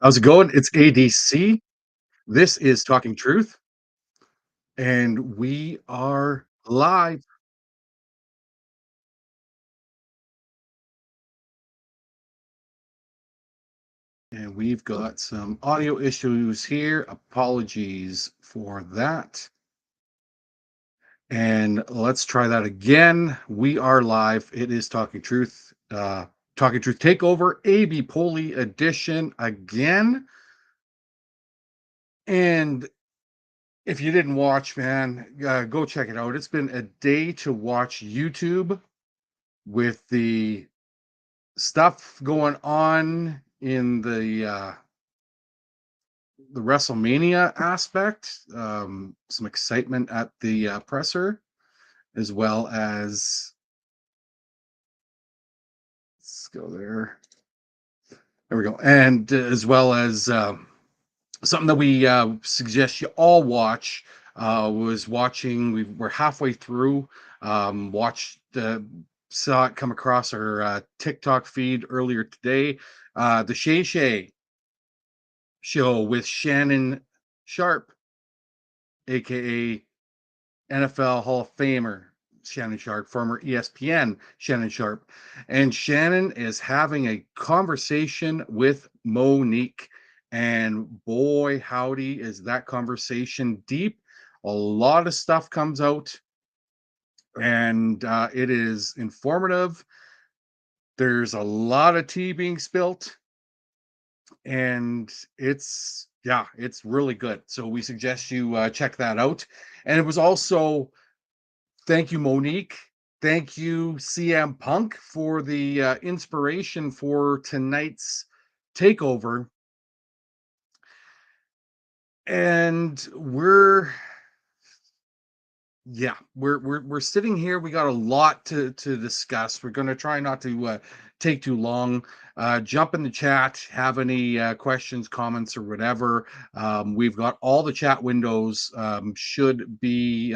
How's it going? It's ADC. This is Talking Truth, and we are live. And we've got some audio issues here. Apologies for that. And let's try that again. We are live. It is Talking Truth. Talking Truth Takeover, AB Poli edition again. And if you didn't watch, man, go check it out. It's been a day to watch YouTube with the stuff going on in the WrestleMania aspect, some excitement at the presser, as well as let's go there. There we go, and as well as something that we suggest you all watch. Was watching. We're halfway through. Watched. Saw it come across our TikTok feed earlier today. The Shay Shay show with Shannon Sharp, aka NFL Hall of Famer Shannon Sharp, former ESPN Shannon Sharp. And Shannon is having a conversation with Monique. And boy, howdy, is that conversation deep. A lot of stuff comes out, and it is informative. There's a lot of tea being spilt, and it's really good. So we suggest you check that out. And it was also thank you, Monique. Thank you, CM Punk, for the inspiration for tonight's takeover. And we're sitting here. We got a lot to discuss. We're going to try not to take too long. Jump in the chat, have any questions, comments, or whatever. We've got all the chat windows should be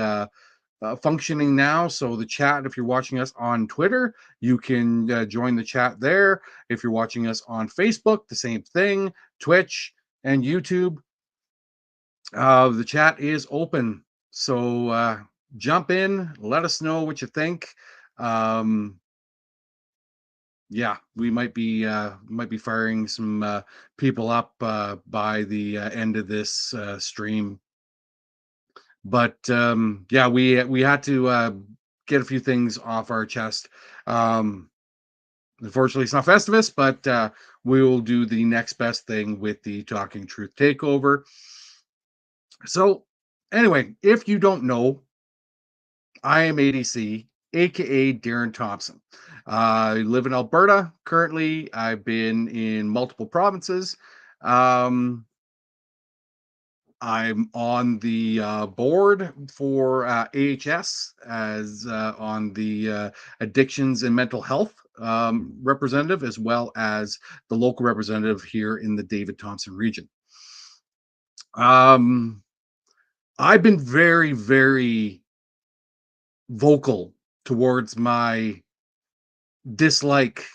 functioning now. So the chat, if you're watching us on Twitter, you can join the chat there. If you're watching us on Facebook, the same thing. Twitch and YouTube, the chat is open. So jump in, let us know what you think. Um, yeah, we might be firing some people up by the end of this stream. But yeah, we had to get a few things off our chest. Um, Unfortunately, it's not Festivus, but we will do the next best thing with the Talking Truth takeover. So, anyway, if you don't know, I am ADC, aka Darren Thompson. I live in Alberta currently. I've been in multiple provinces. Um, I'm on the board for AHS as on the addictions and mental health representative, as well as the local representative here in the David Thompson region. Um, I've been very, very vocal towards my dislike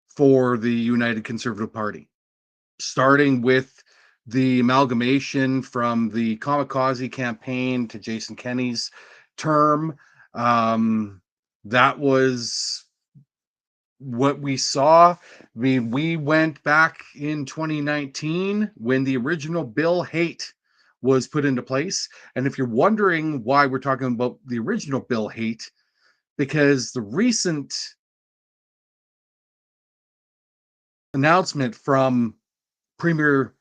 for the United Conservative Party, starting with the amalgamation from the Kamikaze campaign to Jason Kenney's term. Um, that was what we saw. I mean, we went back in 2019 when the original Bill Hate was put into place. And if you're wondering why we're talking about the original Bill Hate, because the recent announcement from Premier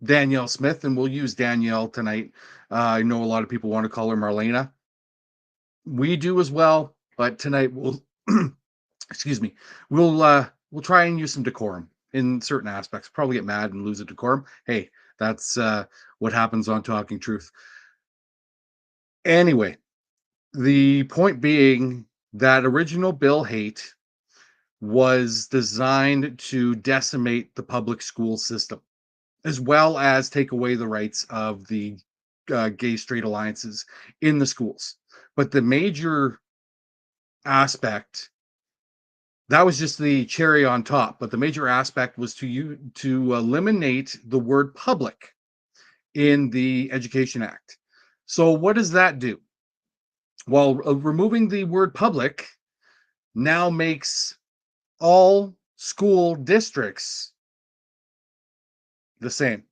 Danielle Smith, and we'll use Danielle tonight. I know a lot of people want to call her Marlena. We do as well, but tonight we'll excuse me. We'll try and use some decorum in certain aspects. Probably get mad and lose a decorum. Hey, that's what happens on Talking Truth. Anyway, the point being that original Bill Hate was designed to decimate the public school system, as well as take away the rights of the gay straight alliances in the schools. But the major aspect That was just the cherry on top, but the major aspect was to eliminate the word public in the Education Act. So what does that do? Well, removing the word public now makes all school districts the same.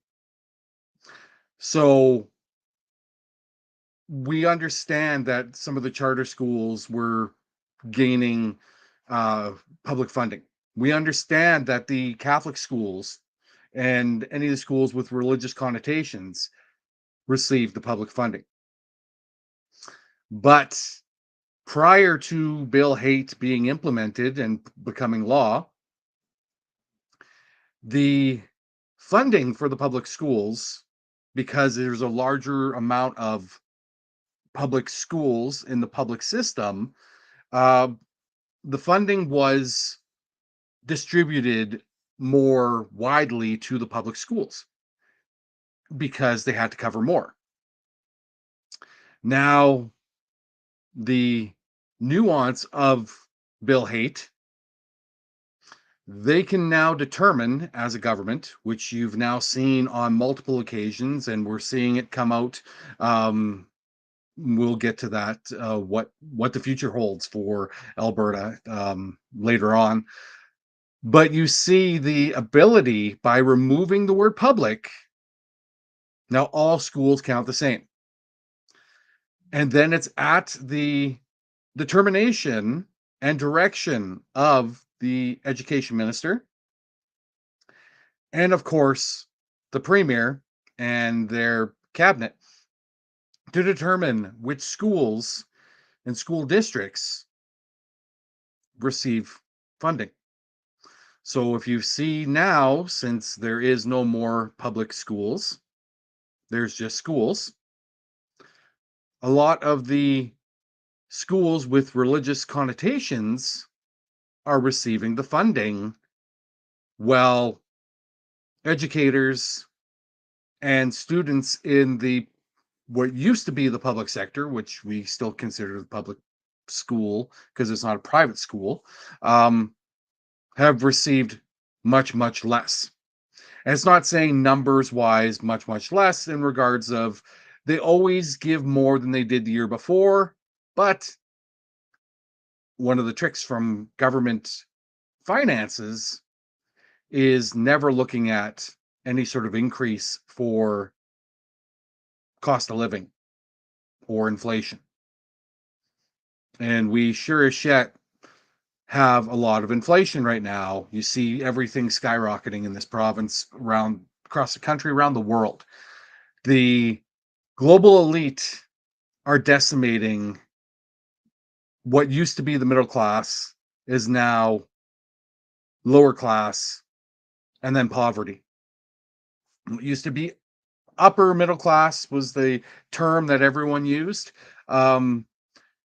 So we understand that some of the charter schools were gaining uh, public funding. We understand that the Catholic schools and any of the schools with religious connotations receive the public funding. But prior to Bill Haight being implemented and becoming law, the funding for the public schools, because there's a larger amount of public schools in the public system, uh, the funding was distributed more widely to the public schools because they had to cover more. Now, the nuance of Bill Haight, they can now determine as a government, which you've now seen on multiple occasions, and we're seeing it come out. We'll get to that, what the future holds for Alberta later on. But you see the ability by removing the word public, now all schools count the same. And then it's at the determination and direction of the education minister, and of course, the premier and their cabinet to determine which schools and school districts receive funding. So if you see now, since there is no more public schools, there's just schools, a lot of the schools with religious connotations are receiving the funding, while educators and students in the what used to be the public sector, which we still consider the public school because it's not a private school, um, have received much less. And it's not saying numbers wise much less in regards of they always give more than they did the year before, but one of the tricks from government finances is never looking at any sort of increase for cost of living or inflation. And we sure as shit have a lot of inflation right now. You see everything skyrocketing in this province, around across the country, around the world. The global elite are decimating what used to be the middle class is now lower class and then poverty. What used to be upper middle class was the term that everyone used. Um,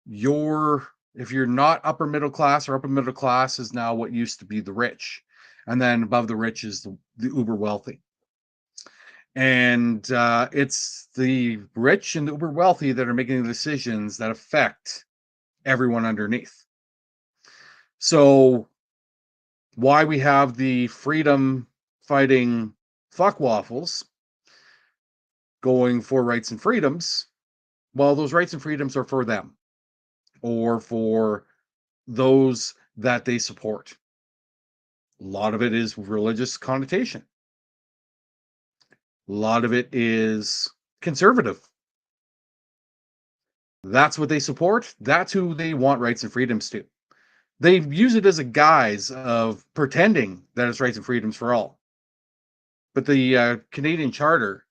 you're if you're not upper middle class, or upper middle class is now what used to be the rich, and then above the rich is the uber wealthy. And it's the rich and the uber wealthy that are making the decisions that affect everyone underneath. So why we have the freedom fighting fuck waffles going for rights and freedoms, well, those rights and freedoms are for them or for those that they support. A lot of it is religious connotation. A lot of it is conservative. That's what they support. That's who they want rights and freedoms to. They use it as a guise of pretending that it's rights and freedoms for all. But the Canadian Charter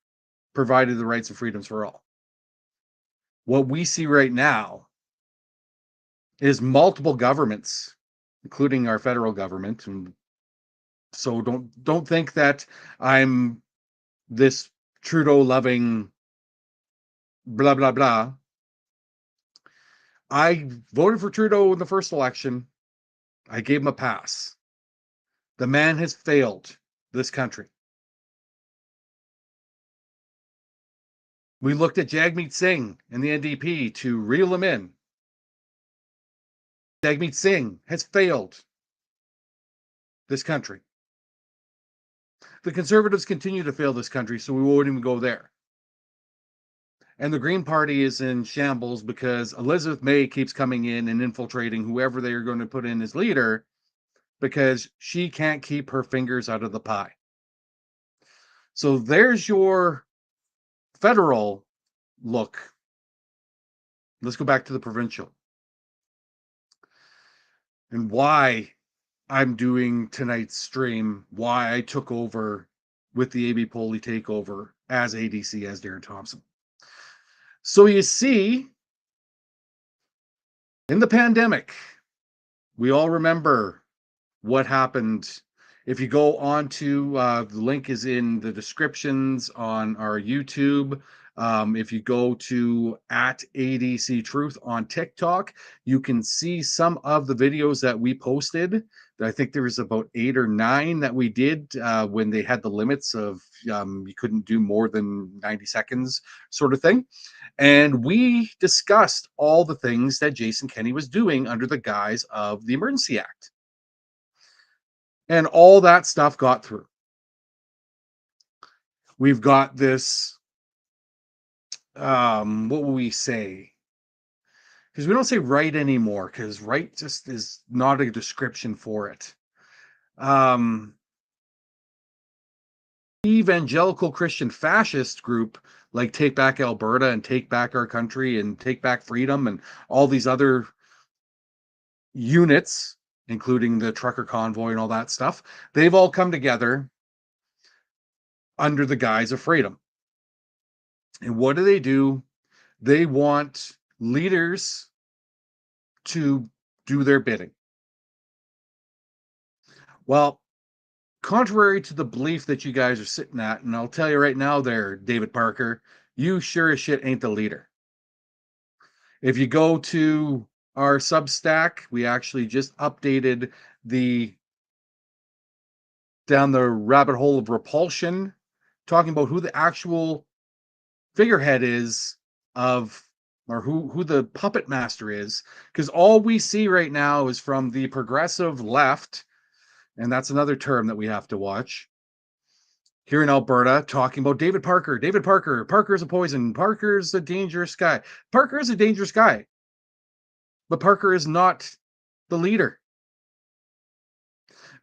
provided the rights and freedoms for all. What we see right now is multiple governments, including our federal government, and so don't think that I'm this Trudeau loving blah blah blah. I voted for Trudeau in the first election. I gave him a pass. The man has failed this country. We looked at Jagmeet Singh and the NDP to reel him in. Jagmeet Singh has failed. this country. The Conservatives continue to fail this country, so we won't even go there. And the Green Party is in shambles because Elizabeth May keeps coming in and infiltrating whoever they are going to put in as leader because she can't keep her fingers out of the pie. So there's your federal look. Let's go back to the provincial and why I'm doing tonight's stream, why I took over with the AB Poly takeover as ADC, as Darren Thompson. So you see, in the pandemic, we all remember what happened. If you go on to the link is in the descriptions on our YouTube. If you go to at ADC Truth on TikTok, you can see some of the videos that we posted. I think there was about 8 or 9 that we did when they had the limits of you couldn't do more than 90 seconds sort of thing. And we discussed all the things that Jason Kenney was doing under the guise of the Emergency Act. And all that stuff got through. We've got this, what will we say? Because we don't say right anymore, because right just is not a description for it. Evangelical Christian fascist group like Take Back Alberta and Take Back Our Country and Take Back Freedom and all these other units, including the trucker convoy and all that stuff, they've all come together under the guise of freedom. And what do? They want leaders to do their bidding. Well, contrary to the belief that you guys are sitting at, and I'll tell you right now there, David Parker, you sure as shit ain't the leader. If you go to our Substack, we actually just updated the down the rabbit hole of repulsion, talking about who the actual figurehead is of, or who the puppet master is, because all we see right now is from the progressive left, and that's another term that we have to watch here in Alberta, talking about David Parker. Parker's a poison. Parker's a dangerous guy. Parker is a dangerous guy, but Parker is not the leader.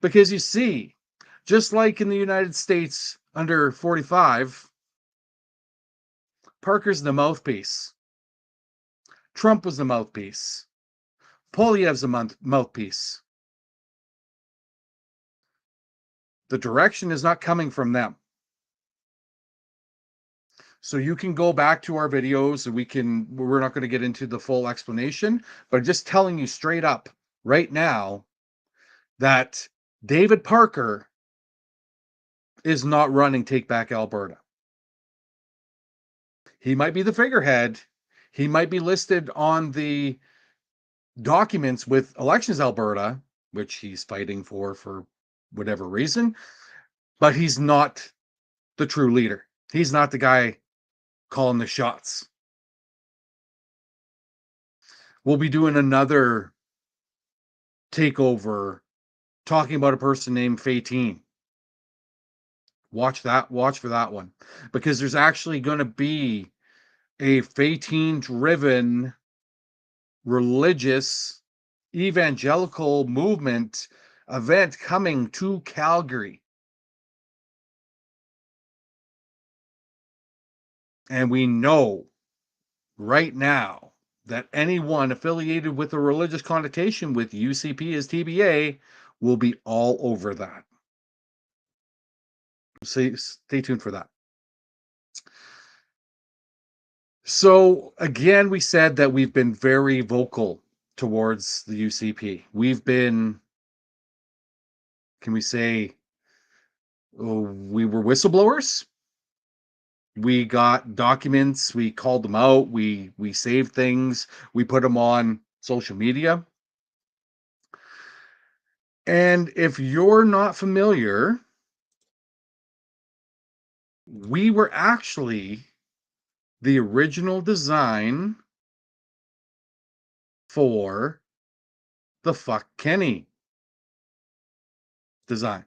Because you see, just like in the United States under 45, Parker's the mouthpiece. Trump was the mouthpiece. Poilievre's the mouthpiece. The direction is not coming from them. So you can go back to our videos and we're not going to get into the full explanation, but just telling you straight up right now that David Parker is not running Take Back Alberta. He might be the figurehead. He might be listed on the documents with Elections Alberta, which he's fighting for whatever reason, but he's not the true leader. He's not the guy calling the shots. We'll be doing another takeover talking about a person named Fatine. Watch for that one, because there's actually going to be a Fatine driven religious evangelical movement event coming to Calgary. And we know right now that anyone affiliated with a religious connotation with UCP as TBA will be all over that. Stay tuned for that. So again, we said that we've been very vocal towards the UCP. We've been, can we say, we were whistleblowers? We got documents, we called them out, we saved things, we put them on social media. And if you're not familiar, we were actually the original design for the Fuck Kenny. design.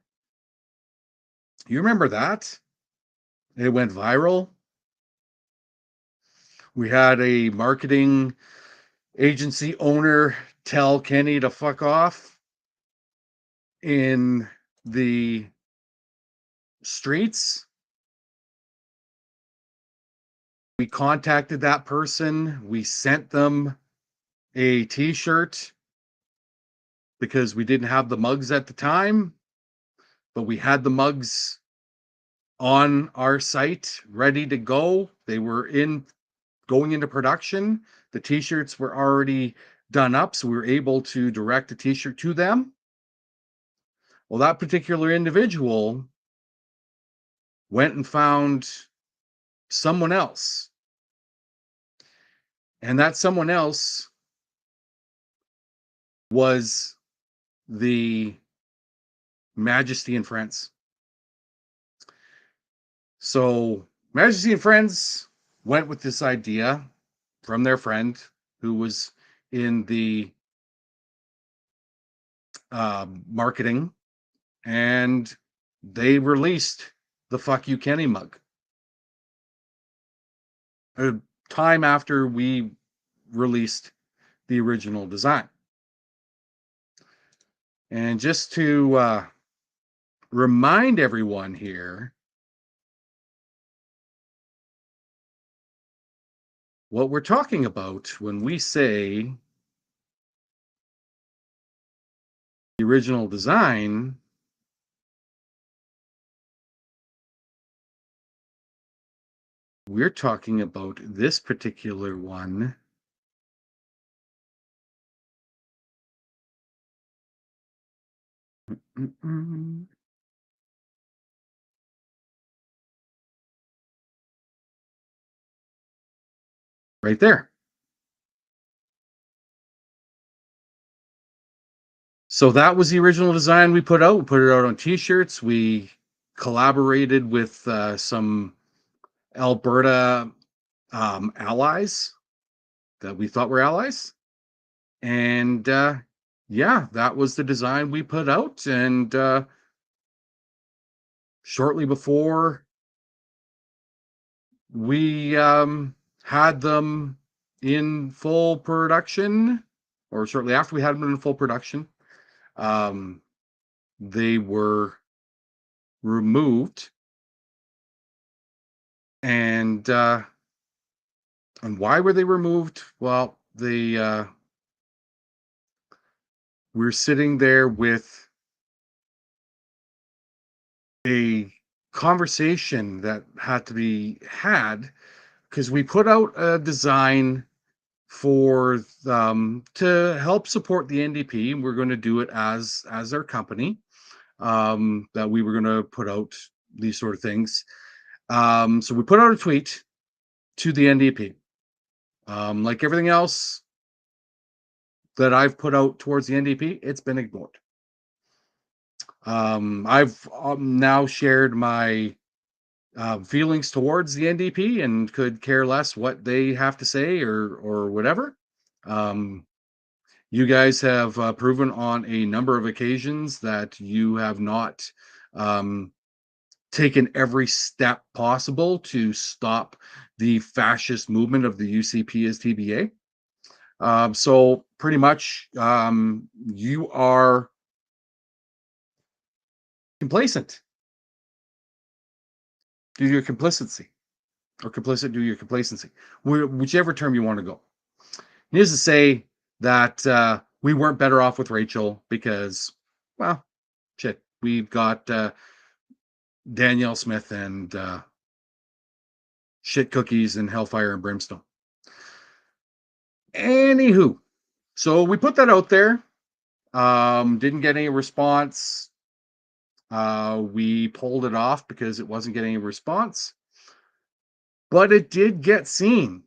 You remember that? It went viral. We had a marketing agency owner tell Kenny to fuck off in the streets. We contacted that person. We sent them a t-shirt because we didn't have the mugs at the time, but we had the mugs on our site ready to go. They were going into production. The t-shirts were already done up, so we were able to direct the t-shirt to them. Well, that particular individual went and found someone else. And that someone else was the Majesty and Friends. So Majesty and Friends went with this idea from their friend who was in the marketing, and they released the Fuck You Kenny mug. A time after we released the original design. And just to remind everyone here, what we're talking about when we say the original design, we're talking about this particular one. Right there. So that was the original design we put out. We put it out on t-shirts. We collaborated with some Alberta allies that we thought were allies. And yeah, that was the design we put out. And shortly before we had them in full production, or shortly after we had them in full production, they were removed. And why were they removed? Well, they we're sitting there with a conversation that had to be had because we put out a design for to help support the NDP. We're going to do it as our company, that we were going to put out these sort of things. So we put out a tweet to the NDP. Like everything else that I've put out towards the NDP, it's been ignored. I've now shared my feelings towards the NDP and could care less what they have to say or whatever. You guys have proven on a number of occasions that you have not taken every step possible to stop the fascist movement of the UCP as TBA. So pretty much you are complacent due to your complacency, or complicit due to your complacency, whichever term you want to go. Needless to say that we weren't better off with Rachel because, well, shit, we've got Danielle Smith and shit cookies and hellfire and brimstone. Anywho, so we put that out there. Didn't get any response. We pulled it off because it wasn't getting a response, but it did get seen.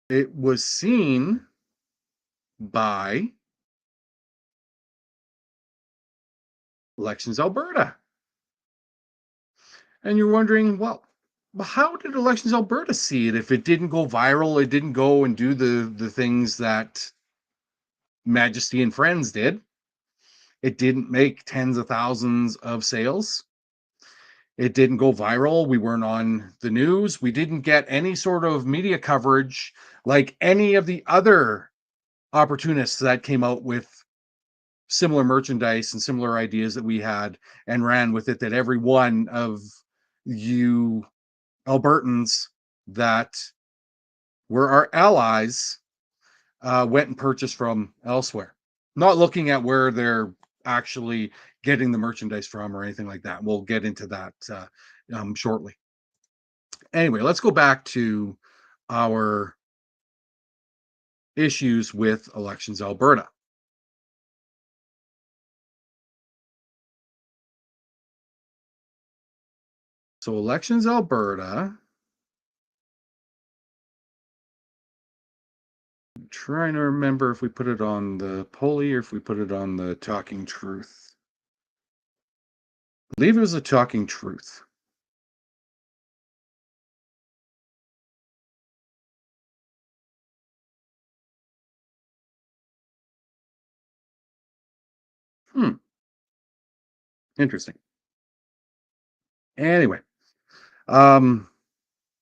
It was seen by Elections Alberta. And you're wondering, well, Well, how did Elections Alberta see it if it didn't go viral? It didn't go and do the things that Majesty and Friends did. It didn't make tens of thousands of sales. It didn't go viral. We weren't on the news. We didn't get any sort of media coverage like any of the other opportunists that came out with similar merchandise and similar ideas that we had and ran with it, that every one of you Albertans that were our allies went and purchased from elsewhere, not looking at where they're actually getting the merchandise from or anything like that. We'll get into that shortly. Anyway, let's go back to our issues with Elections Alberta. So, Elections Alberta, I'm trying to remember if we put it on the Pulley or if we put it on the Talking Truth. I believe it was a Talking Truth. Hmm, interesting. Anyway, um,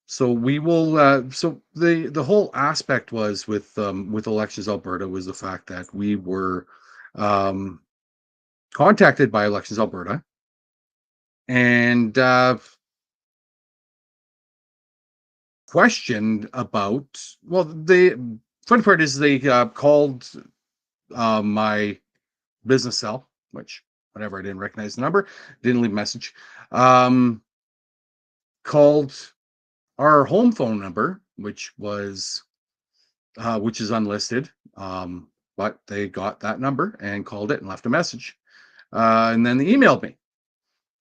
so we will. So the whole aspect was with Elections Alberta was the fact that we were um, contacted by Elections Alberta and questioned about. Well, the funny part is they called my business cell, which whatever, I didn't recognize the number, didn't leave a message. Um, Called our home phone number, which is unlisted. But they got that number and called it and left a message. And then they emailed me.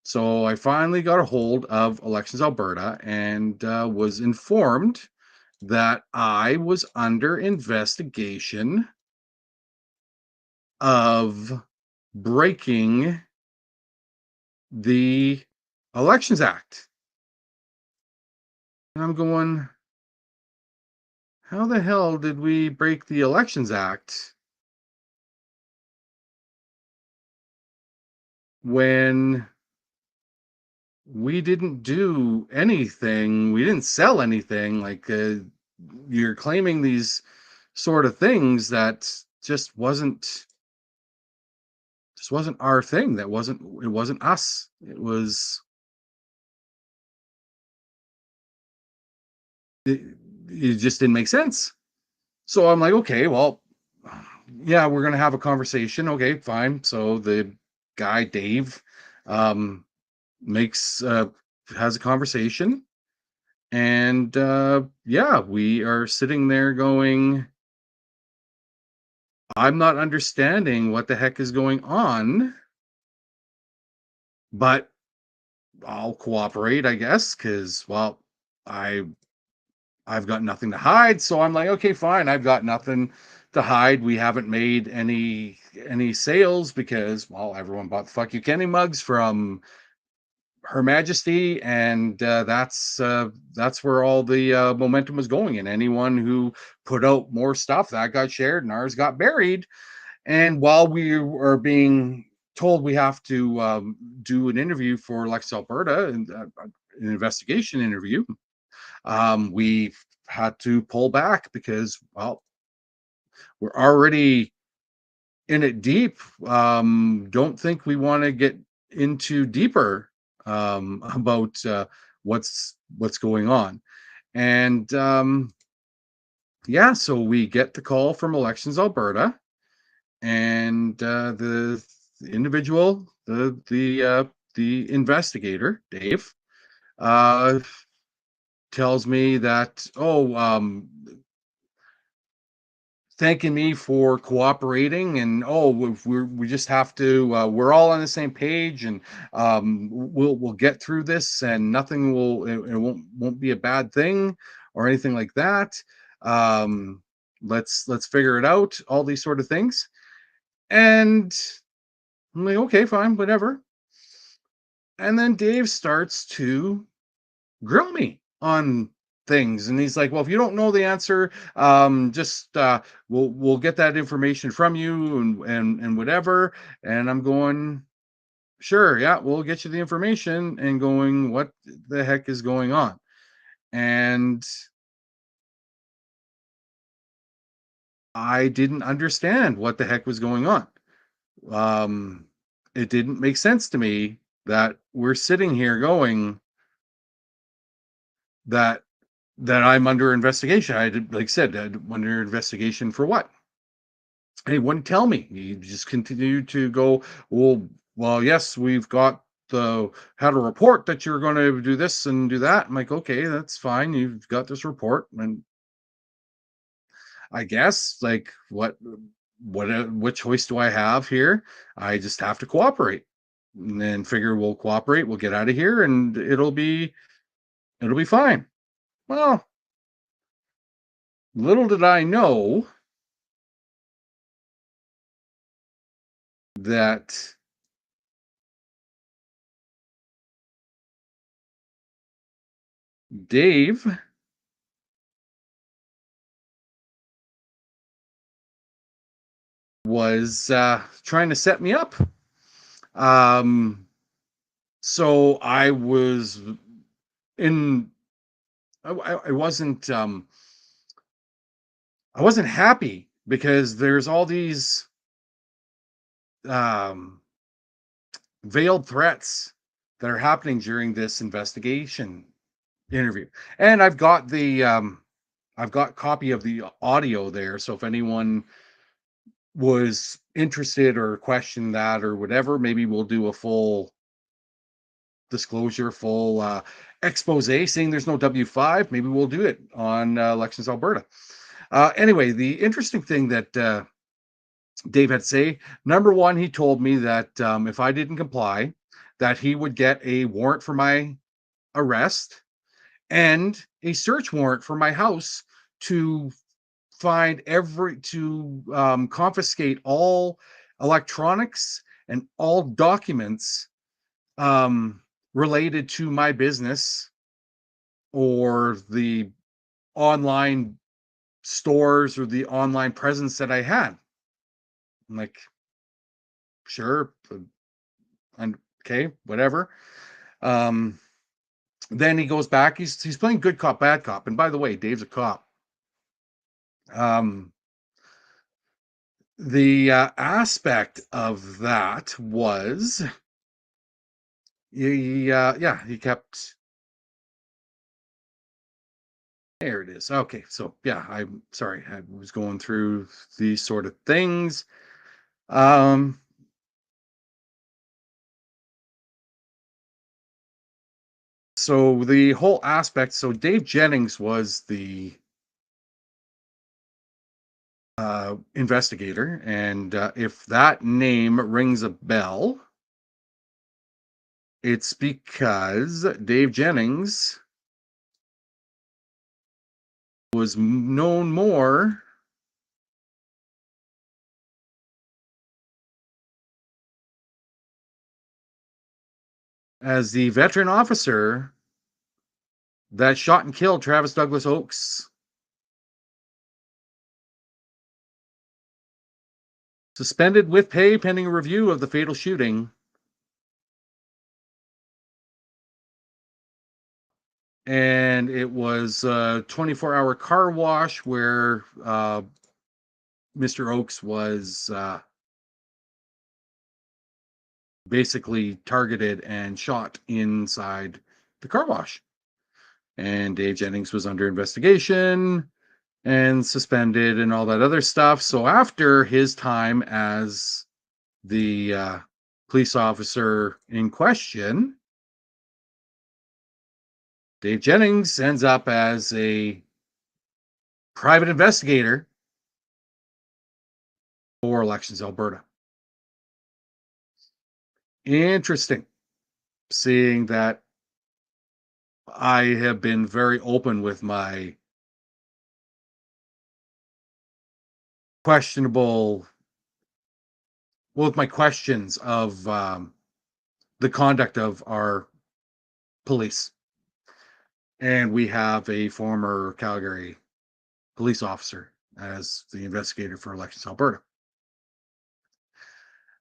So I finally got a hold of Elections Alberta and was informed that I was under investigation of breaking the Elections Act. And I'm going, how the hell did we break the Elections Act when we didn't do anything? We didn't sell anything. Like you're claiming these sort of things that just wasn't our thing. It wasn't us. It just didn't make sense. So I'm like, okay, well, yeah, we're gonna have a conversation. Okay, fine. So the guy Dave um, makes has a conversation, and yeah, we are sitting there going, I'm not understanding what the heck is going on, but I'll cooperate, I guess, because well, I I've got nothing to hide. So I'm like, okay, fine. I've got nothing to hide. We haven't made any sales because, well, everyone bought the fuck you Kenny mugs from Her Majesty, and that's where all the momentum was going. And anyone who put out more stuff that got shared, and ours got buried. And while we are being told we have to do an interview for Lex Alberta and an investigation interview, we had to pull back because, well, we're already in it deep. Don't think we want to get into deeper about what's going on. And yeah, so we get the call from Elections Alberta, and the individual, the investigator, Dave, uh, tells me that, oh, thanking me for cooperating, and oh, we just have to, we're all on the same page, and we'll get through this, and nothing it won't be a bad thing or anything like that. um let's figure it out, all these sort of things. And I'm like, okay, fine, whatever. And then Dave starts to grill me on things. And he's like, well, if you don't know the answer, just we'll get that information from you and whatever. And I'm going, sure, yeah, we'll get you the information. And going, what the heck is going on? And I didn't understand what the heck was going on. Um, it didn't make sense to me that we're sitting here going that I'm under investigation. I did, like I said, under investigation for what? And he wouldn't tell me. He just continued to go, well, yes, we've got had a report that you're going to do this and do that. I'm like, okay, that's fine. You've got this report, and I guess like what choice do I have here? I just have to cooperate, and then figure we'll cooperate. We'll get out of here, and it'll be fine. Well, little did I know that Dave was trying to set me up. Um, so I was in. I wasn't. I wasn't happy because there's all these um, veiled threats that are happening during this investigation interview, and I've got copy of the audio there. So if anyone was interested or questioned that or whatever, maybe we'll do a full disclosure, full expose. Seeing there's no W5, maybe we'll do it on Elections Alberta. Anyway, the interesting thing that Dave had to say, number one, he told me that if I didn't comply, that he would get a warrant for my arrest and a search warrant for my house to confiscate all electronics and all documents um, related to my business or the online stores or the online presence that I had. I'm like, sure, I'm okay, whatever. Um, then he goes back. He's playing good cop, bad cop. And by the way, Dave's a cop. Um, the aspect of that was he kept. There it is. Okay, so yeah, I'm sorry. I was going through these sort of things. Um, so the whole aspect. So Dave Jennings was the investigator, and if that name rings a bell, it's because Dave Jennings was known more as the veteran officer that shot and killed Travis Douglas Oakes, suspended with pay pending a review of the fatal shooting. And it was a 24-hour car wash where Mr. Oakes was basically targeted and shot inside the car wash. And Dave Jennings was under investigation and suspended and all that other stuff. So after his time as the police officer in question, Dave Jennings ends up as a private investigator for Elections Alberta. Interesting seeing that I have been very open with my questionable, with my questions of the conduct of our police. And we have a former Calgary police officer as the investigator for Elections Alberta.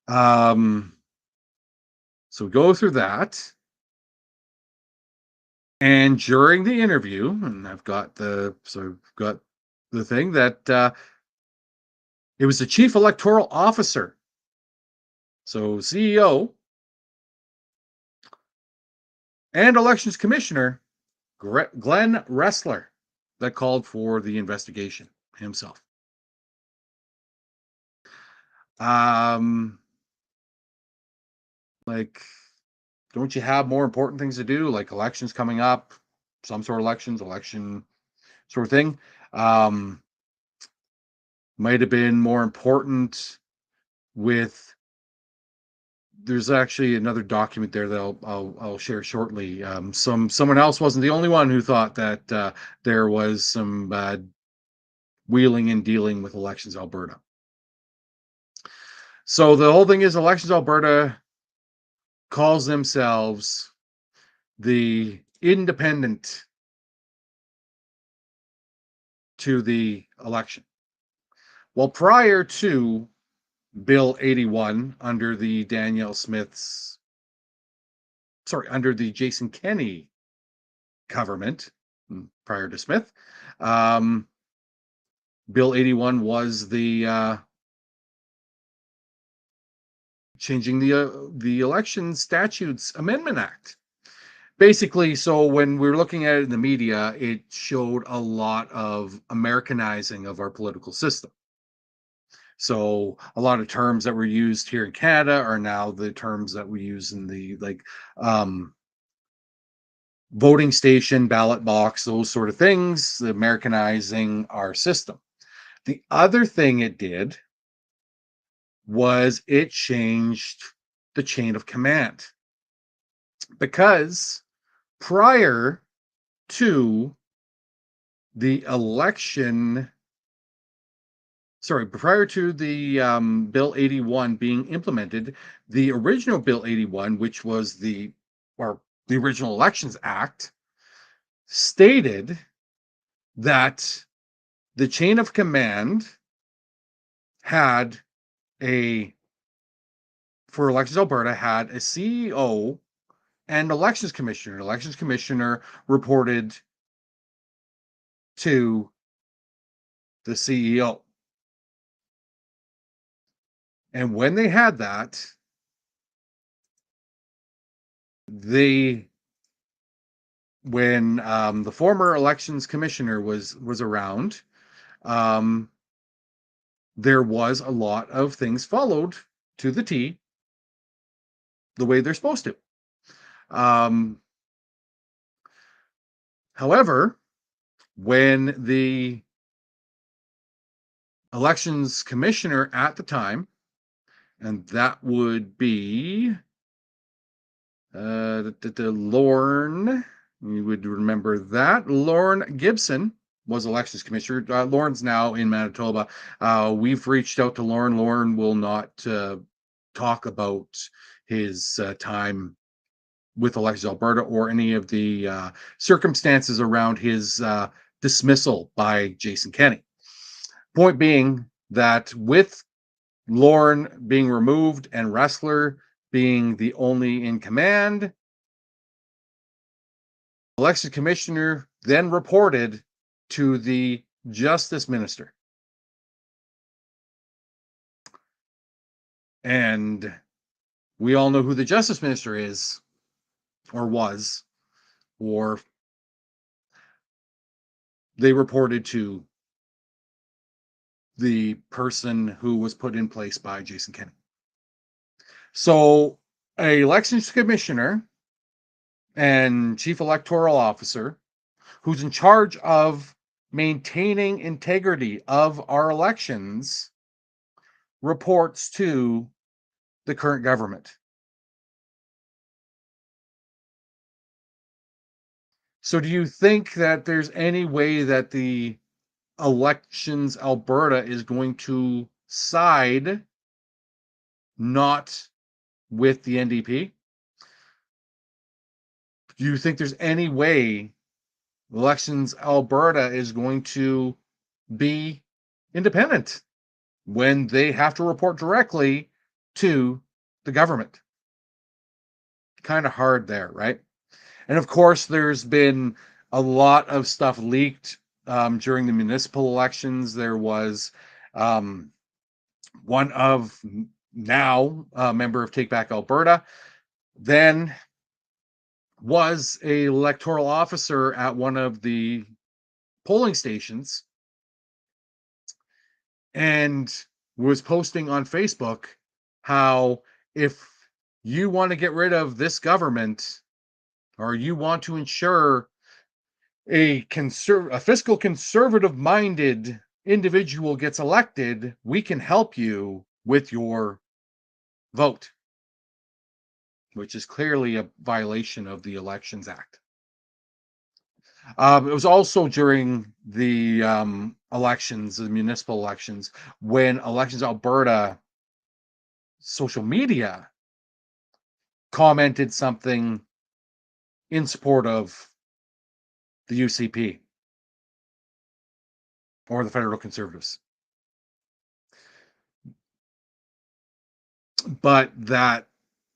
Um, so we go through that. And during the interview, and I've got the thing that it was the chief electoral officer, so CEO and elections commissioner Glenn Ressler, that called for the investigation himself. Like, don't you have more important things to do, like elections coming up, some sort of election sort of thing? Might have been more important with. There's actually another document there that I'll share shortly. Someone else wasn't the only one who thought that there was some wheeling and dealing with Elections Alberta. So the whole thing is Elections Alberta calls themselves the independent to the election. Well, prior to Bill 81, under the under the Jason Kenney government, prior to Smith, Bill 81 was the changing the Election Statutes Amendment Act. Basically, so when we were looking at it in the media, it showed a lot of Americanizing of our political system. So a lot of terms that were used here in Canada are now the terms that we use in the voting station, ballot box, those sort of things, Americanizing our system. The other thing it did was it changed the chain of command, because prior to the election, prior to the Bill 81 being implemented, the original Bill 81, which was the original Elections Act, stated that the chain of command had for Elections Alberta had a CEO and elections commissioner. Elections commissioner reported to the CEO. And when they had that, when the former elections commissioner was around, there was a lot of things followed to the T, the way they're supposed to. However, when the elections commissioner at the time, and that would be Lorne, you would remember that, Lorne Gibson was elections commissioner. Lorne's now in Manitoba. We've reached out to Lorne. Lorne will not talk about his time with Elections Alberta or any of the circumstances around his dismissal by Jason Kenney. Point being that with Lorne being removed and Ressler being the only in command, election commissioner then reported to the justice minister. And we all know who the justice minister is, or was, or they reported to the person who was put in place by Jason Kenney. So an elections commissioner and chief electoral officer who's in charge of maintaining integrity of our elections reports to the current government. So do you think that there's any way that the Elections Alberta is going to side not with the NDP? Do you think there's any way Elections Alberta is going to be independent when they have to report directly to the government. Kind of hard there, right? And of course, there's been a lot of stuff leaked during the municipal elections. There was um, one of now a member of Take Back Alberta, then was a electoral officer at one of the polling stations and was posting on Facebook how if you want to get rid of this government or you want to ensure a fiscal conservative minded individual gets elected, we can help you with your vote, which is clearly a violation of the Elections Act. It was also during the elections, the municipal elections, when Elections Alberta social media commented something in support of the UCP or the federal conservatives. But that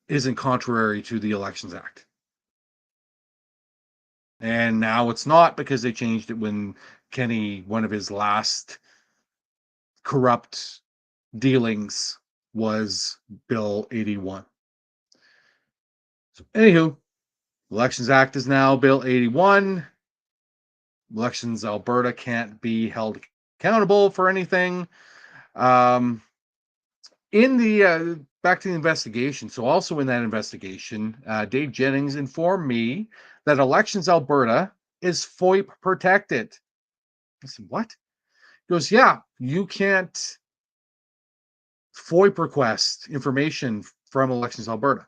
isn't contrary to the Elections Act. And now it's not because they changed it when Kenny, one of his last corrupt dealings was Bill 81. So, anywho, Elections Act is now Bill 81. Elections Alberta can't be held accountable for anything. In the back to the investigation, so also in that investigation, Dave Jennings informed me that Elections Alberta is FOIP protected. I said, what? He goes, yeah, you can't FOIP request information from Elections Alberta.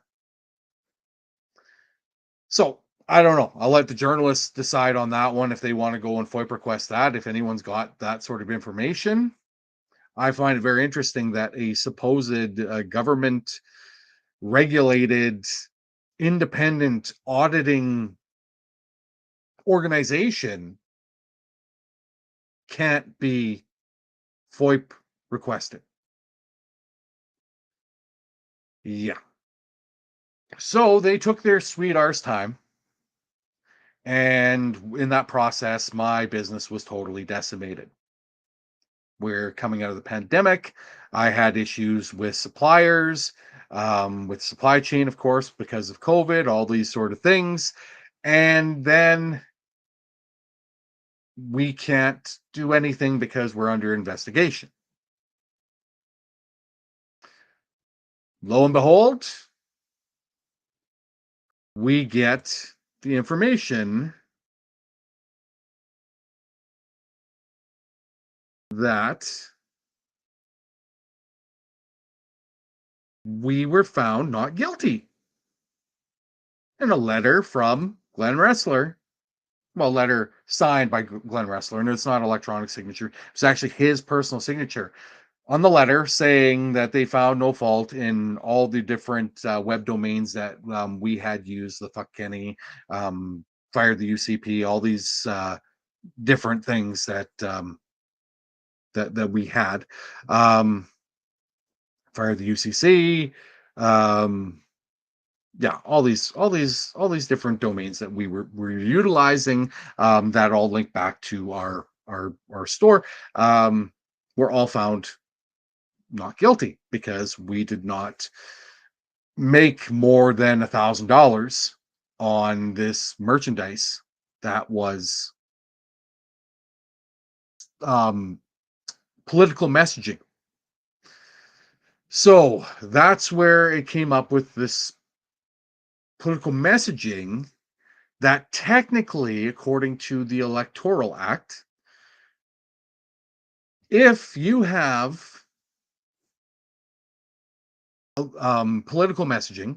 So I don't know. I'll let the journalists decide on that one if they want to go and FOIP request that, if anyone's got that sort of information. I find it very interesting that a supposed government regulated independent auditing organization can't be FOIP requested. Yeah. So they took their sweet arse time. And in that process, my business was totally decimated. We're coming out of the pandemic. I had issues with suppliers, with supply chain, of course, because of COVID, all these sort of things. And then we can't do anything because we're under investigation. Lo and behold, we get the information that we were found not guilty. And a letter from Glenn Ressler, well, letter signed by Glenn Ressler, and it's not an electronic signature. It's actually his personal signature on the letter saying that they found no fault in all the different web domains that we had used, the Fuck Kenny, Fire the UCP, all these different things that that we had. Fire the UCC, yeah, all these different domains that we were utilizing, that all link back to our store, were all found not guilty because we did not make more than $1,000 on this merchandise that was political messaging. So that's where it came up with this political messaging that technically, according to the Electoral Act, if you have political messaging,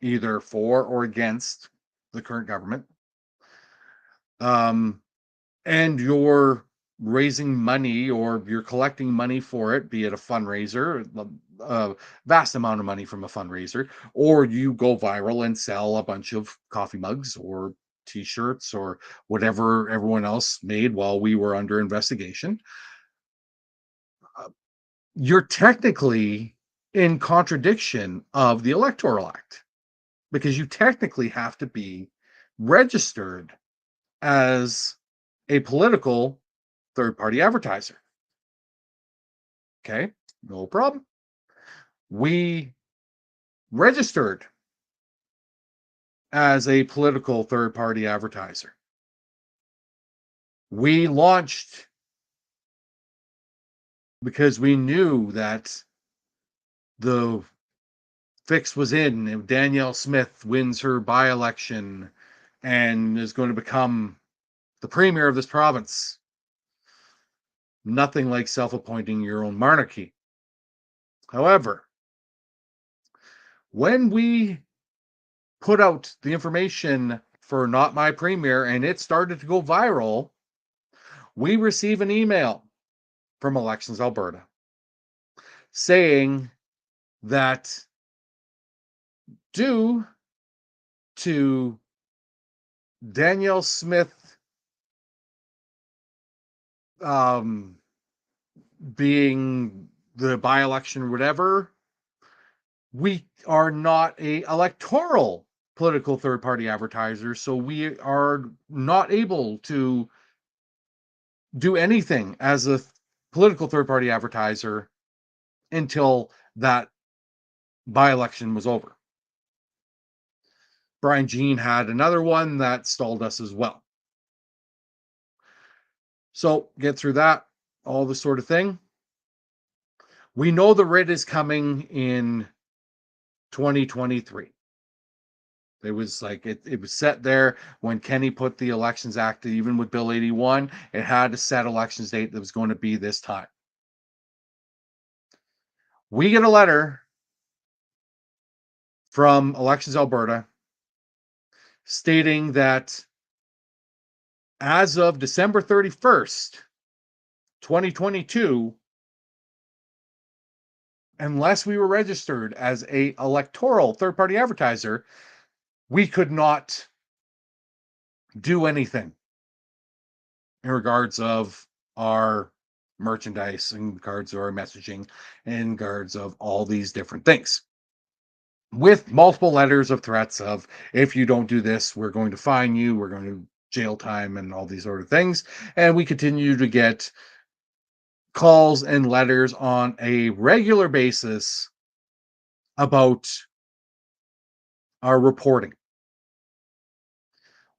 either for or against the current government, and you're raising money or you're collecting money for it, be it a fundraiser, a vast amount of money from a fundraiser, or you go viral and sell a bunch of coffee mugs or t-shirts or whatever everyone else made while we were under investigation, you're technically in contradiction of the Electoral Act, because you technically have to be registered as a political third-party advertiser. Okay, no problem. We registered as a political third-party advertiser. We launched because we knew that the fix was in. If Danielle Smith wins her by-election and is going to become the premier of this province, nothing like self-appointing your own monarchy. However, when we put out the information for Not My Premier and it started to go viral, we receive an email from Elections Alberta saying that due to Danielle Smith being the by-election or whatever, we are not a electoral political third-party advertiser, so we are not able to do anything as a political third-party advertiser until that by-election was over. Brian Jean had another one that stalled us as well. So get through that, all this sort of thing. We know the writ is coming in 2023. It was like it was set there when Kenny put the Elections Act, even with Bill 81, it had a set elections date that was going to be this time. We get a letter from Elections Alberta stating that as of December 31st, 2022, unless we were registered as a electoral third-party advertiser, we could not do anything in regards of our merchandise, in regards of our messaging, in regards of all these different things. With multiple letters of threats of, if you don't do this, we're going to fine you, we're going to jail time and all these sort of things. And we continue to get calls and letters on a regular basis about our reporting.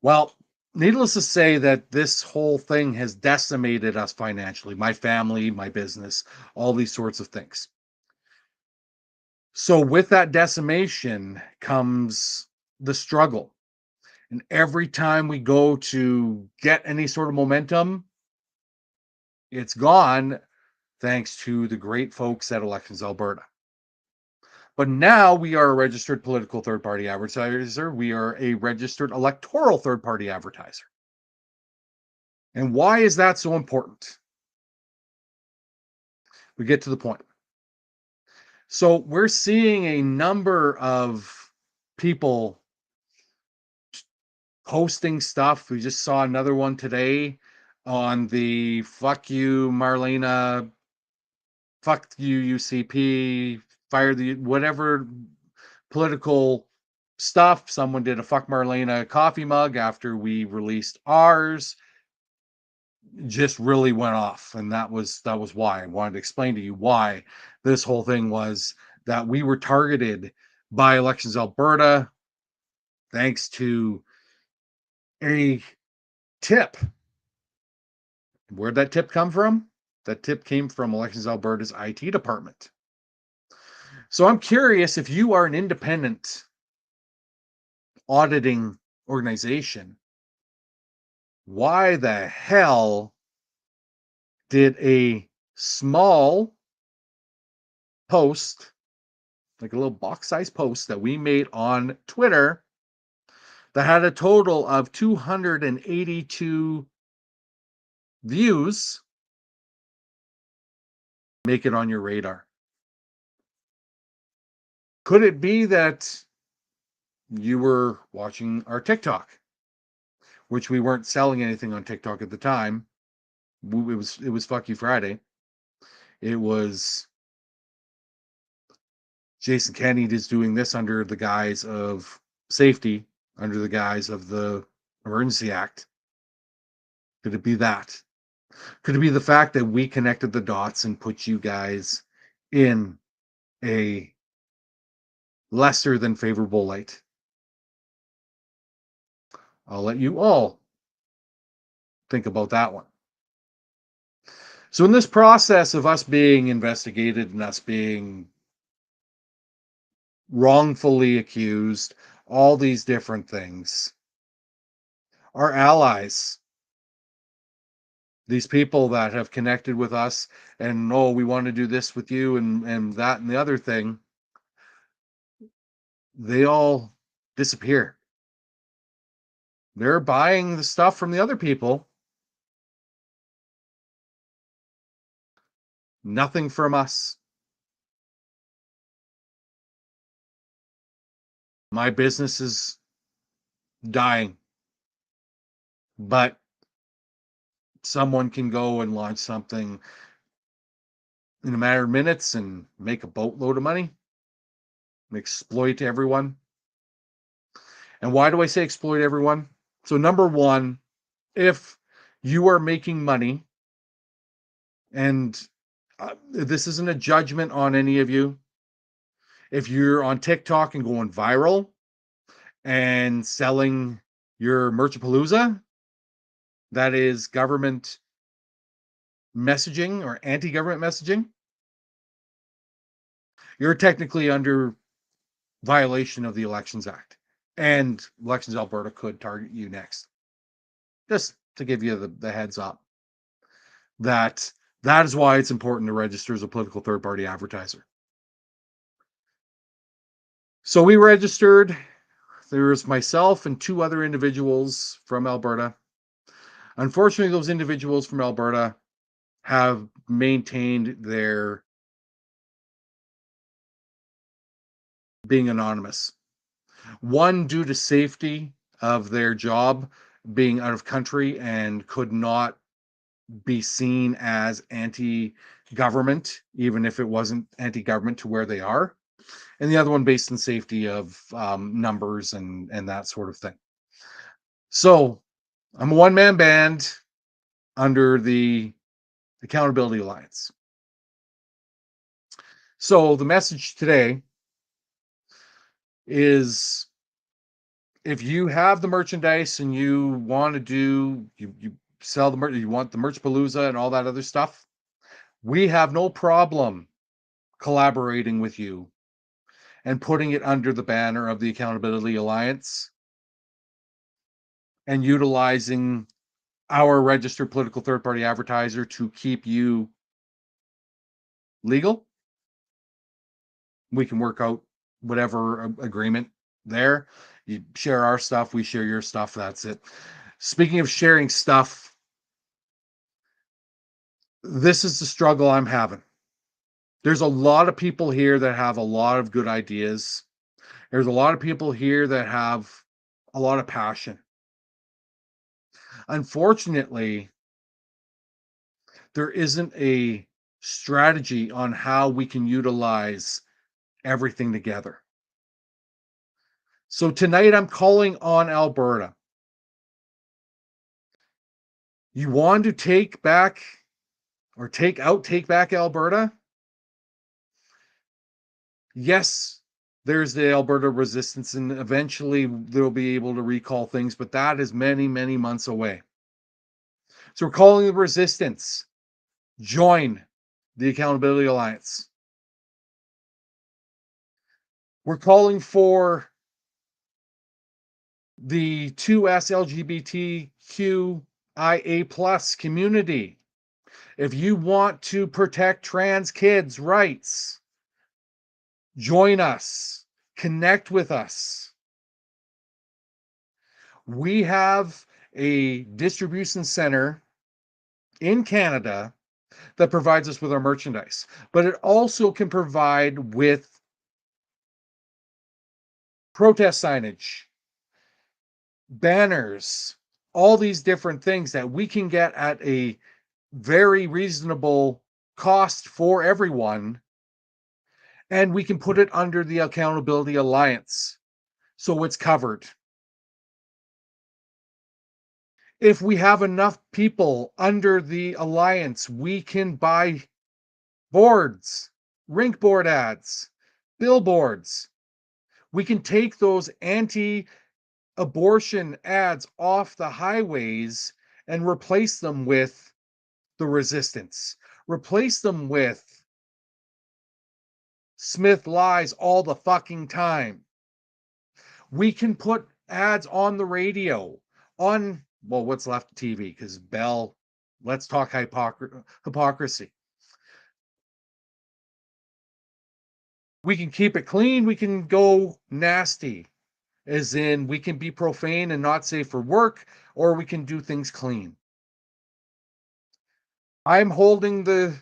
Well, needless to say that this whole thing has decimated us financially, my family, my business, all these sorts of things. So with that decimation comes the struggle. And every time we go to get any sort of momentum, it's gone thanks to the great folks at Elections Alberta. But now we are a registered political third-party advertiser. We are a registered electoral third-party advertiser. And why is that so important? We get to the point. So we're seeing a number of people posting stuff. We just saw another one today on the fuck you, Marlena, fuck you, UCP, fire the whatever political stuff. Someone did a fuck Marlena coffee mug after we released ours. Just really went off, and that was why I wanted to explain to you why this whole thing was that we were targeted by Elections Alberta thanks to a tip. Where'd that tip come from? That tip came from Elections Alberta's IT department. So I'm curious, if you are an independent auditing organization, why the hell did a small post, like a little box-sized post that we made on Twitter that had a total of 282 views, make it on your radar? Could it be that you were watching our TikTok which we weren't selling anything on TikTok at the time. It was Fuck You Friday. It was Jason Kennedy is doing this under the guise of safety, under the guise of the Emergency Act. Could it be that? Could it be the fact that we connected the dots and put you guys in a lesser than favorable light? I'll let you all think about that one. So in this process of us being investigated and us being wrongfully accused, all these different things, our allies, these people that have connected with us and, oh, we want to do this with you and that and the other thing, they all disappear. They're buying the stuff from the other people. Nothing from us. My business is dying. But someone can go and launch something in a matter of minutes and make a boatload of money and exploit everyone. And why do I say exploit everyone? So number one, if you are making money, and this isn't a judgment on any of you, if you're on TikTok and going viral and selling your Merchapalooza, that is government messaging or anti-government messaging, you're technically under violation of the Elections Act. And Elections Alberta could target you next. Just to give you the heads up. That is why it's important to register as a political third-party advertiser. So we registered. There's myself and two other individuals from Alberta. Unfortunately, those individuals from Alberta have maintained their being anonymous. One, due to safety of their job, being out of country and could not be seen as anti-government, even if it wasn't anti-government to where they are. And the other one based in safety of numbers and that sort of thing. So I'm a one-man band under the Accountability Alliance. So the message today is, if you have the merchandise and you want to do, you sell the merch, you want the Merchapalooza and all that other stuff, we have no problem collaborating with you and putting it under the banner of the Accountability Alliance and utilizing our registered political third-party advertiser to keep you legal. We can work out whatever agreement there. You share our stuff, we share your stuff. That's it. Speaking of sharing stuff, this is the struggle I'm having. There's a lot of people here that have a lot of good ideas. There's a lot of people here that have a lot of passion. Unfortunately, there isn't a strategy on how we can utilize everything together. So tonight I'm calling on Alberta. You want to take back or take back Alberta? Yes, there's the Alberta resistance, and eventually they'll be able to recall things, but that is many, many months away. So we're calling the resistance. Join the Accountability Alliance. We're calling for the 2S LGBTQIA plus community. If you want to protect trans kids' rights, join us, connect with us. We have a distribution center in Canada that provides us with our merchandise, but it also can provide with protest signage, banners, all these different things that we can get at a very reasonable cost for everyone, and we can put it under the Accountability Alliance so it's covered. If we have enough people under the alliance, we can buy boards, rink board ads, billboards. We can take those anti-abortion ads off the highways and replace them with the resistance. Replace them with Smith lies all the fucking time. We can put ads on the radio, on, well, what's left of TV, because Bell, let's talk hypocrisy. We can keep it clean. We can go nasty, as in we can be profane and not safe for work, or we can do things clean. I'm holding the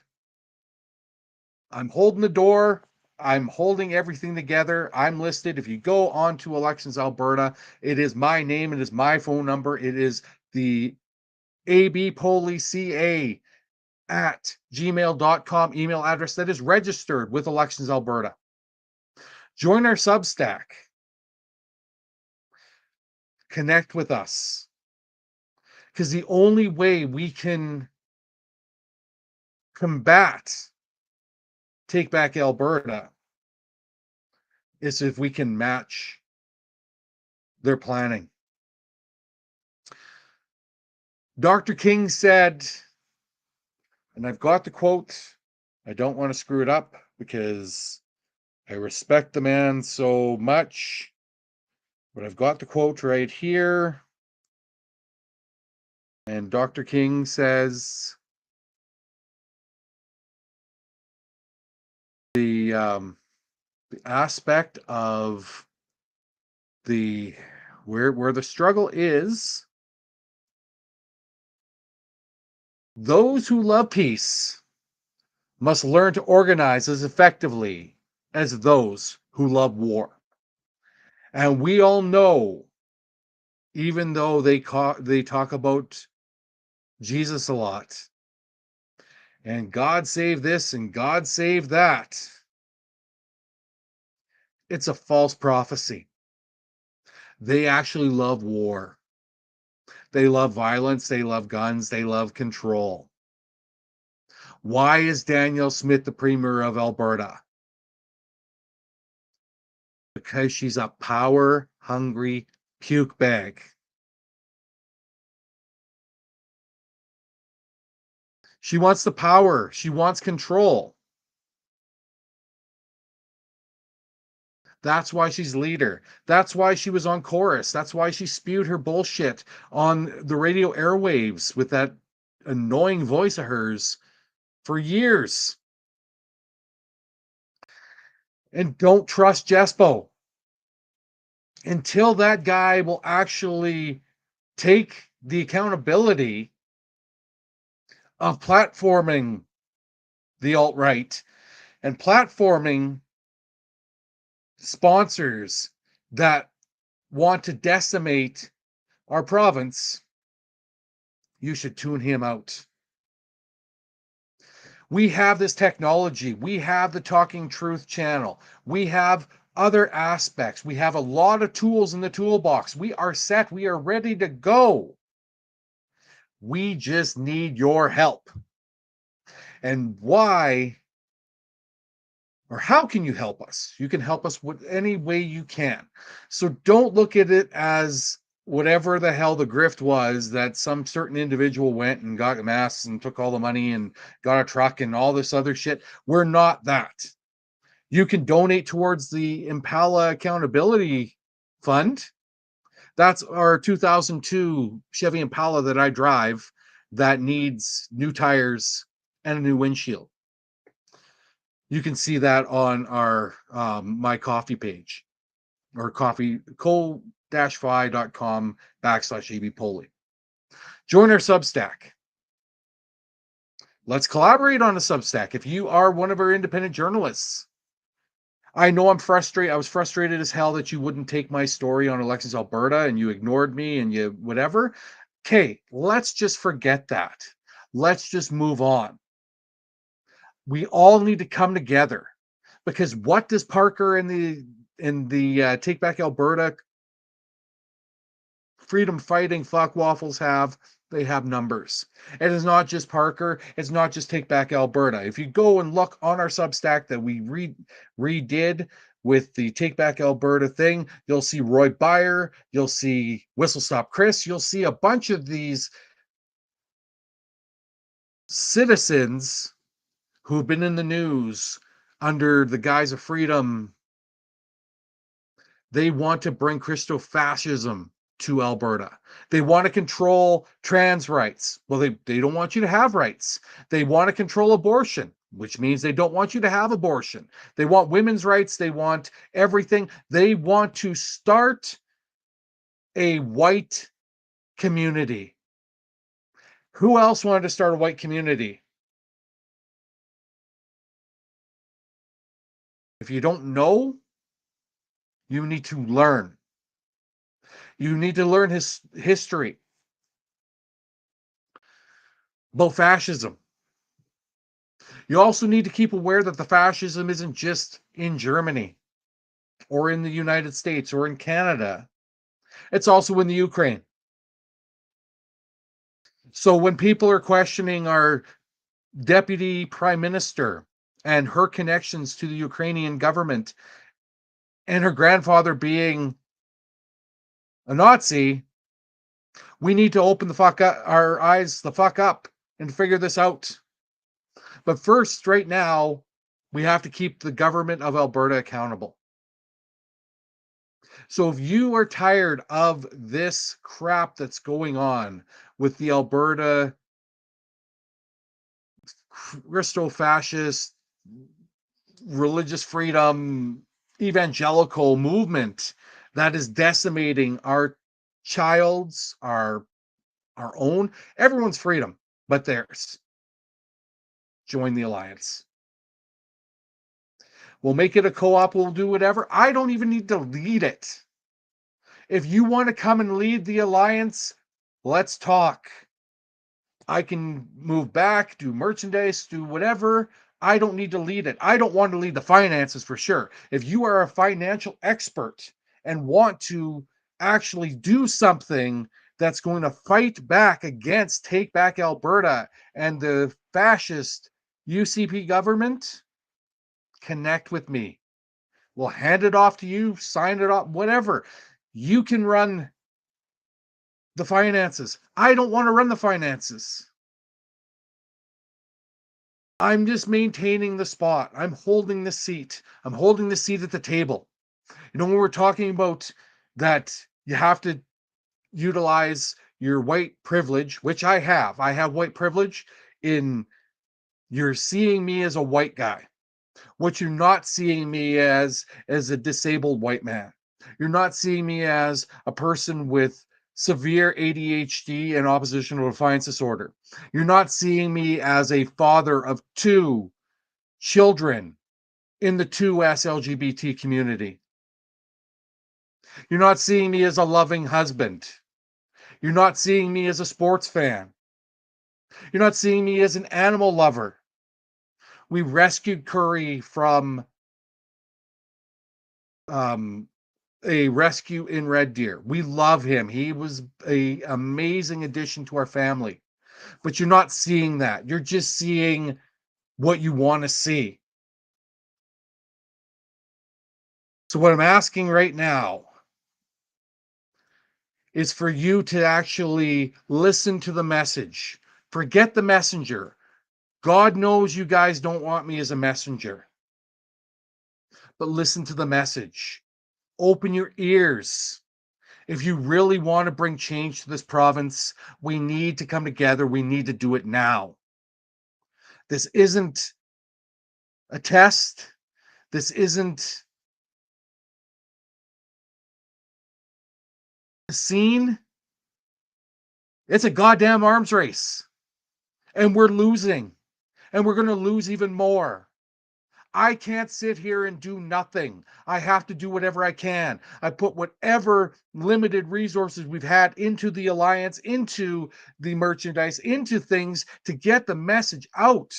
door. I'm holding everything together. I'm listed. If you go on to Elections Alberta, it is my name. It is my phone number. It is the abpolica at gmail.com email address that is registered with Elections Alberta. Join our Substack. Connect with us. Because the only way we can combat Take Back Alberta is if we can match their planning. Dr. King said, and I've got the quote, I don't want to screw it up because I respect the man so much, but I've got the quote right here. And Dr. King says, the aspect of the where the struggle is, those who love peace must learn to organize as effectively as those who love war. And we all know, even though they talk about Jesus a lot, and God save this and God save that, it's a false prophecy. They actually love war. They love violence. They love guns. They love control. Why is Danielle Smith the Premier of Alberta? Because she's a power-hungry puke bag. She wants the power. She wants control. That's why she's leader. That's why she was on Chorus. That's why she spewed her bullshit on the radio airwaves with that annoying voice of hers for years. And don't trust Jespo until that guy will actually take the accountability of platforming the alt-right and platforming sponsors that want to decimate our province. You should tune him out. We have this technology. We have the Talking Truth channel. We have other aspects. We have a lot of tools in the toolbox. We are set. We are ready to go. We just need your help. And why, or how can you help us? You can help us with any way you can. So don't look at it as whatever the hell the grift was that some certain individual went and got masks and took all the money and got a truck and all this other shit. We're not that. You can donate towards the Impala Accountability Fund. That's our 2002 Chevy Impala that I drive that needs new tires and a new windshield. You can see that on our My Coffee page, or co-fi.com/abpoli. Join our Substack. Let's collaborate on a Substack. If you are one of our independent journalists, I know I'm frustrated. I was frustrated as hell that you wouldn't take my story on Elections Alberta and you ignored me and you whatever. Okay, let's just forget that. Let's just move on. We all need to come together, because what does Parker in the Take Back Alberta freedom fighting fuck waffles have? They have numbers. It is not just Parker, it's not just Take Back Alberta. If you go and look on our Substack that we redid with the Take Back Alberta thing, you'll see Roy Byer, you'll see Whistle Stop Chris, you'll see a bunch of these citizens who've been in the news under the guise of freedom. They want to bring Christo-fascism to Alberta. They want to control trans rights. Well, they don't want you to have rights. They want to control abortion, which means they don't want you to have abortion. They want women's rights. They want everything. They want to start a white community. Who else wanted to start a white community? If you don't know, you need to learn. You need to learn his history about fascism. You also need to keep aware that the fascism isn't just in Germany or in the United States or in Canada. It's also in the Ukraine. So when people are questioning our deputy prime minister and her connections to the Ukrainian government and her grandfather being a Nazi, we need to open the fuck up, our eyes the fuck up, and figure this out. But first, right now, we have to keep the government of Alberta accountable. So if you are tired of this crap that's going on with the Alberta Christo-fascist religious freedom evangelical movement that is decimating our child's, our own, everyone's freedom, but theirs, join the alliance. We'll make it a co-op, we'll do whatever. I don't even need to lead it. If you want to come and lead the alliance, let's talk. I can move back, do merchandise, do whatever. I don't need to lead it. I don't want to lead the finances for sure. If you are a financial expert and want to actually do something that's going to fight back against Take Back Alberta and the fascist UCP government, connect with me. We'll hand it off to you, sign it off, whatever. You can run the finances. I don't want to run the finances. I'm just maintaining the spot. I'm holding the seat. I'm holding the seat at the table. You know, when we're talking about that, you have to utilize your white privilege, which I have white privilege in you're seeing me as a white guy. What you're not seeing me as a disabled white man. You're not seeing me as a person with severe ADHD and oppositional defiance disorder. You're not seeing me as a father of two children in the 2S LGBT community. You're not seeing me as a loving husband. You're not seeing me as a sports fan. You're not seeing me as an animal lover. We rescued Curry from a rescue in Red Deer. We love him. He was an amazing addition to our family. But you're not seeing that. You're just seeing what you want to see. So what I'm asking right now is for you to actually listen to the message. Forget the messenger. God knows you guys don't want me as a messenger. But listen to the message. Open your ears. If you really want to bring change to this province, we need to come together. We need to do it now. This isn't a test. This isn't a scene. It's a goddamn arms race. And we're losing. And we're going to lose even more. I can't sit here and do nothing. I have to do whatever I can. I put whatever limited resources we've had into the alliance, into the merchandise, into things to get the message out.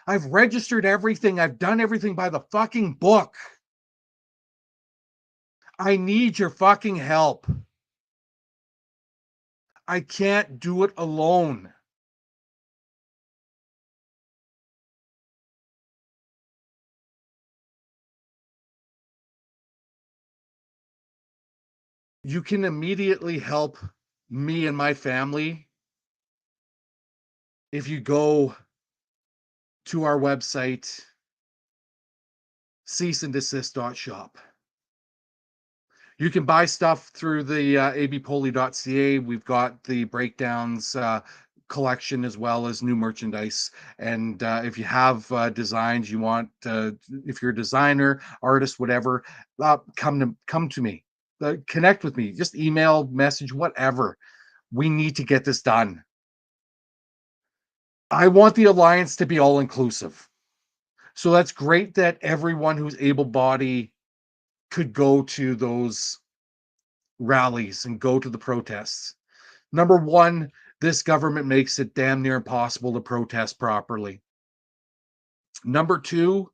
I've registered everything. I've done everything by the fucking book. I need your fucking help. I can't do it alone. You can immediately help me and my family if you go to our website, ceaseanddesist.shop. You can buy stuff through the abpoly.ca. We've got the breakdowns collection as well as new merchandise. And if you have designs you want, if you're a designer, artist, whatever, come to me. Connect with me. Just email, message, whatever. We need to get this done. I want the alliance to be all inclusive. So that's great that everyone who's able-bodied could go to those rallies and go to the protests. Number one, this government makes it damn near impossible to protest properly. Number two,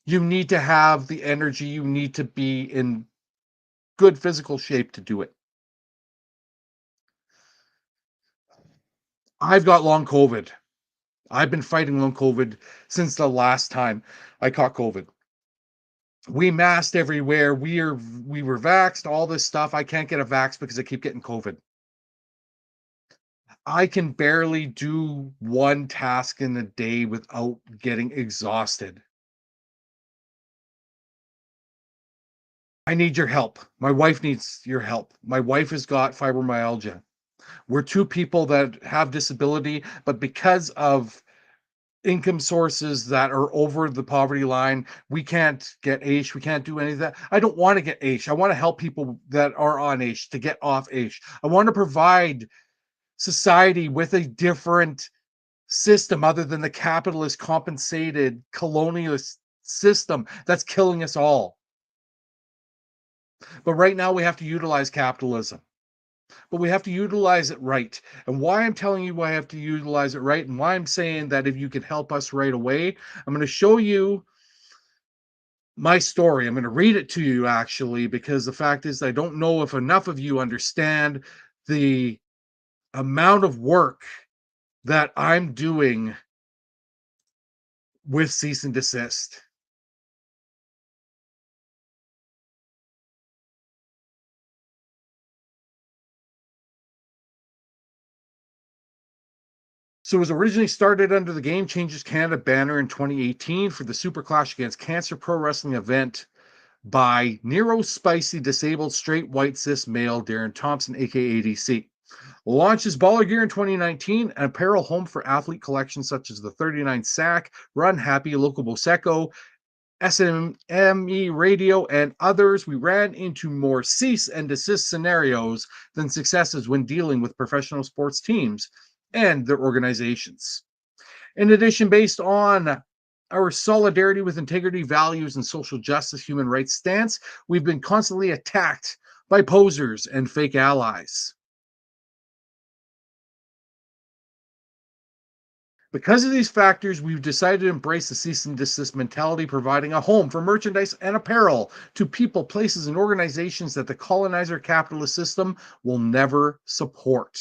you need to have the energy, you need to be in good physical shape to do it. I've got long COVID. I've been fighting long COVID since the last time I caught COVID. We masked everywhere. We were vaxxed, all this stuff. I can't get a vax because I keep getting COVID. I can barely do one task in a day without getting exhausted. I need your help. My wife needs your help. My wife has got fibromyalgia. We're two people that have disability, but because of income sources that are over the poverty line, we can't get AISH. We can't do any of that. I don't want to get AISH. I want to help people that are on AISH to get off AISH. I want to provide society with a different system other than the capitalist compensated colonialist system that's killing us all. But right now we have to utilize capitalism. But we have to utilize it right. And why I'm telling you why I have to utilize it right and why I'm saying that if you can help us right away, I'm going to show you my story. I'm going to read it to you actually, because the fact is I don't know if enough of you understand the amount of work that I'm doing with cease and desist. So it was originally started under the Game Changers Canada banner in 2018 for the Super Clash Against Cancer Pro Wrestling event by Nero Spicy Disabled Straight White Cis Male Darren Thompson, aka ADC. Launches baller gear in 2019, an apparel home for athlete collections such as the 39 Sack, Run Happy, Local Bosecco, SME Radio, and others. We ran into more cease and desist scenarios than successes when dealing with professional sports teams and their organizations. In addition, based on our solidarity with integrity, values, and social justice, human rights stance, we've been constantly attacked by posers and fake allies. Because of these factors, we've decided to embrace the cease and desist mentality, providing a home for merchandise and apparel to people, places, and organizations that the colonizer capitalist system will never support.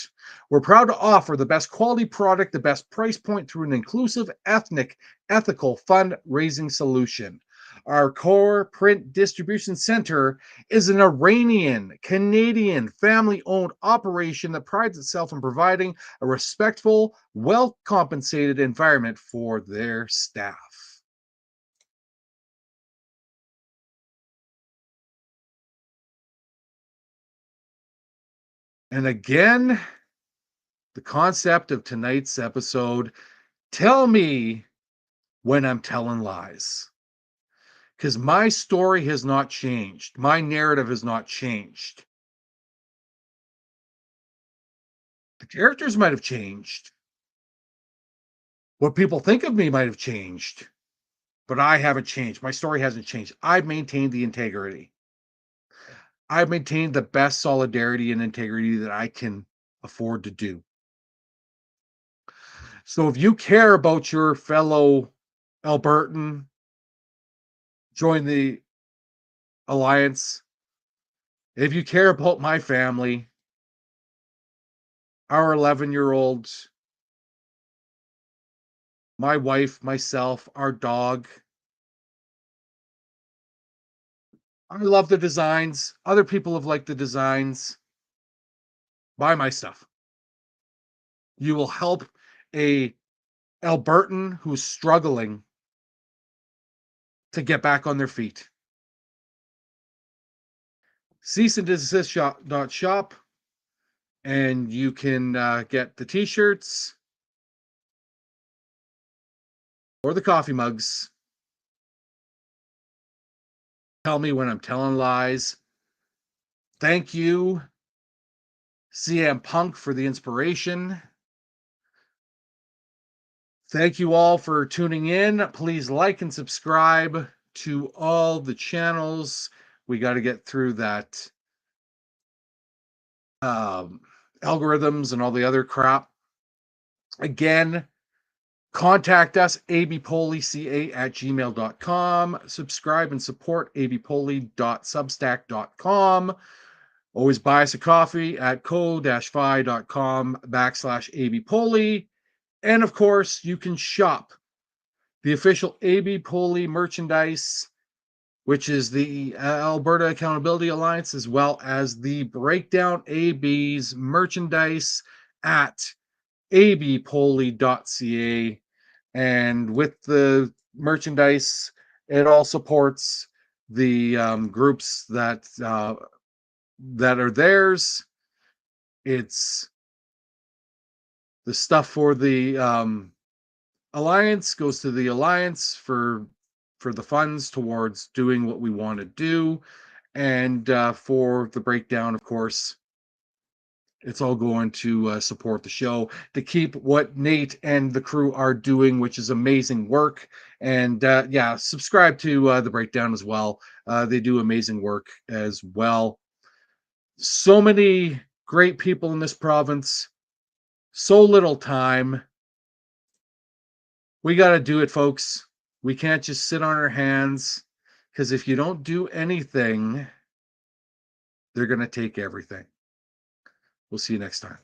We're proud to offer the best quality product, the best price point through an inclusive, ethnic, ethical fundraising solution. Our core print distribution center is an Iranian Canadian family owned operation that prides itself in providing a respectful, well compensated environment for their staff. And again, the concept of tonight's episode, tell me when I'm telling lies. Because my story has not changed. My narrative has not changed. The characters might have changed. What people think of me might have changed, but I haven't changed. My story hasn't changed. I've maintained the integrity. I've maintained the best solidarity and integrity that I can afford to do. So if you care about your fellow Albertan, join the alliance. If you care about my family, our 11-year-old, my wife, myself, our dog, I love the designs. Other people have liked the designs. Buy my stuff. You will help a Albertan who's struggling to get back on their feet. Cease and desist shop, and you can get the t-shirts or the coffee mugs. Tell me when I'm telling lies. Thank you, CM Punk, for the inspiration. Thank you all for tuning in. Please like and subscribe to all the channels. We got to get through that algorithms and all the other crap. Again, contact us, abpolica@gmail.com. Subscribe and support abpoli.substack.com. Always buy us a coffee at ko-fi.com/abpoli. And of course, you can shop the official AB Poli merchandise, which is the Alberta Accountability Alliance, as well as the Breakdown AB's merchandise at abpoli.ca. And with the merchandise, it all supports the groups that are theirs. It's the stuff for the Alliance goes to the Alliance for the funds towards doing what we want to do, and for the breakdown, of course, it's all going to support the show, to keep what Nate and the crew are doing, which is amazing work. And yeah, subscribe to the breakdown as well. They do amazing work as well. So many great people in this province, so little time. We got to do it, folks. We can't just sit on our hands, because if you don't do anything, they're going to take everything. We'll see you next time.